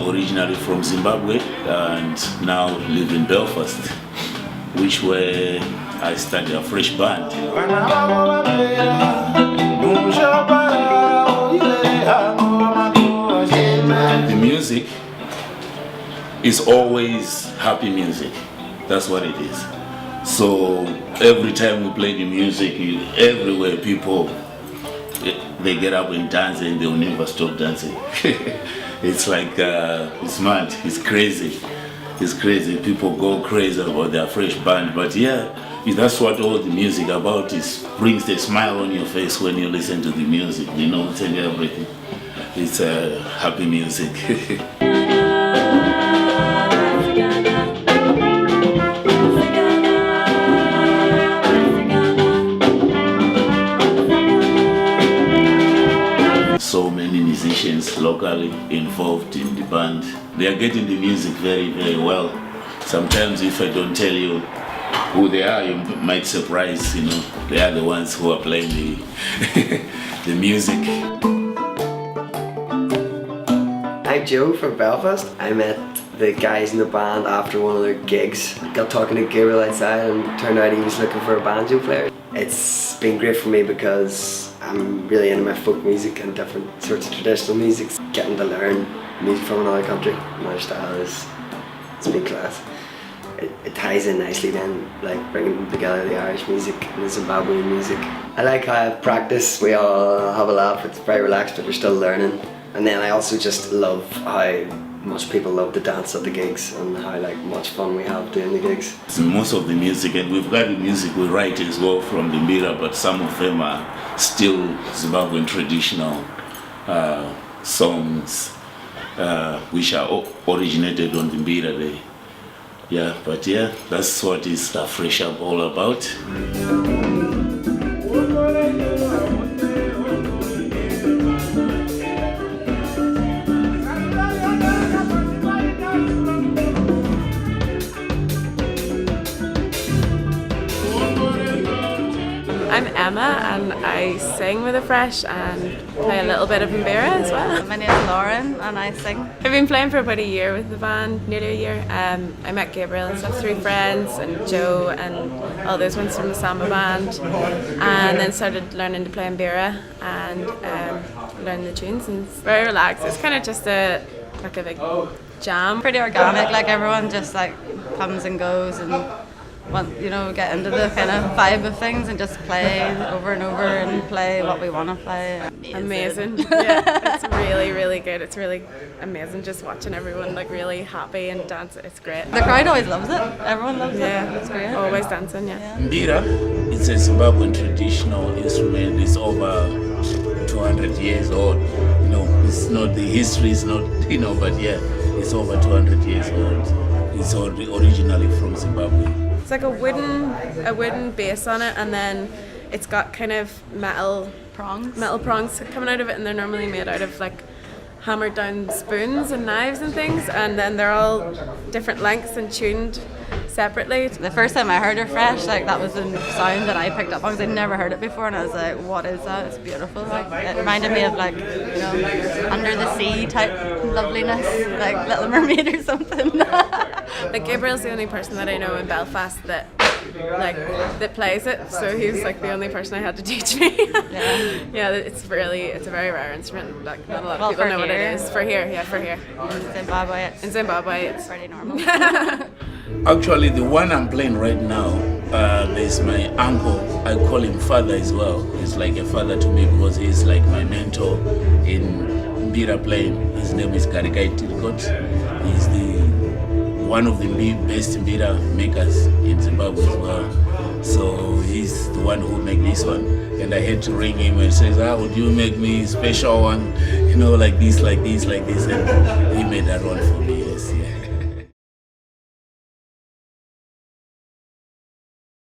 Originally from Zimbabwe and now live in Belfast, which where I started Afresh band. The music is always happy music. That's what it is. So every time we play the music, everywhere people, they get up and dance and they'll never stop dancing. It's like, it's mad, it's crazy. It's crazy. People go crazy about their Afresh band. But yeah, that's what all the music about is. Brings the smile on your face when you listen to the music, you know, and everything. It's happy music. So many musicians locally involved in the band. They are getting the music very, very well. Sometimes if I don't tell you who they are, you might surprise, you know. They are the ones who are playing the music. I'm Joe from Belfast. I met the guys in the band after one of their gigs. Got talking to Gabriel outside and turned out he was looking for a banjo player. It's been great for me because I'm really into my folk music and different sorts of traditional music. Getting to learn music from another country, another style, it's been class. It ties in nicely then, like bringing together the Irish music and the Zimbabwean music. I like how I practice, we all have a laugh, it's very relaxed but we're still learning. And then I also just love how much people love to dance at the gigs and how much fun we have doing the gigs. Most of the music, and we've got the music we write as well from the Mbira, but some of them are still Zimbabwean traditional songs which are originated on the Mbira Day. Yeah, but yeah, that's what is Afresh all about. I'm Emma and I sing with Afresh and play a little bit of Mbira as well. My name is Lauren and I sing. I've been playing for about a year with the band, nearly a year. I met Gabriel and stuff through friends and Joe and all those ones from the Samba band, and then started learning to play Mbira and learning the tunes, and it's very relaxed. It's kind of just a big jam. Pretty organic, like everyone just comes and goes and get into the kind of vibe of things and just play over and over and play what we want to play. Amazing. Yeah, it's really, really good. It's really amazing just watching everyone really happy and dance. It's great. The crowd always loves it. Everyone loves it. Yeah, it's great. Always dancing, yeah. Mbira, it's a Zimbabwean traditional instrument. It's over 200 years old. You know, it's not, the history is not, but yeah, it's over 200 years old. It's originally from Zimbabwe. It's like a wooden base on it, and then it's got kind of metal prongs coming out of it, and they're normally made out of hammered down spoons and knives and things, and then they're all different lengths and tuned separately. The first time I heard Afresh, that was the sound that I picked up on because I'd never heard it before, and I was like, what is that? It's beautiful. It reminded me of under the sea type loveliness, like Little Mermaid or something. Gabriel's the only person that I know in Belfast that plays it, so he was the only person I had to teach me. Yeah, it's a very rare instrument. Not a lot of people know what it is. For here. In Zimbabwe, it's pretty normal. Actually, the one I'm playing right now, there's my uncle. I call him father as well. He's like a father to me because he's like my mentor in Mbira playing. His name is Garikai Tirikot. He's one of the best Mbira makers in Zimbabwe as well. So he's the one who make this one. And I had to ring him and says, would you make me special one? You know, like this, and he made that one for me.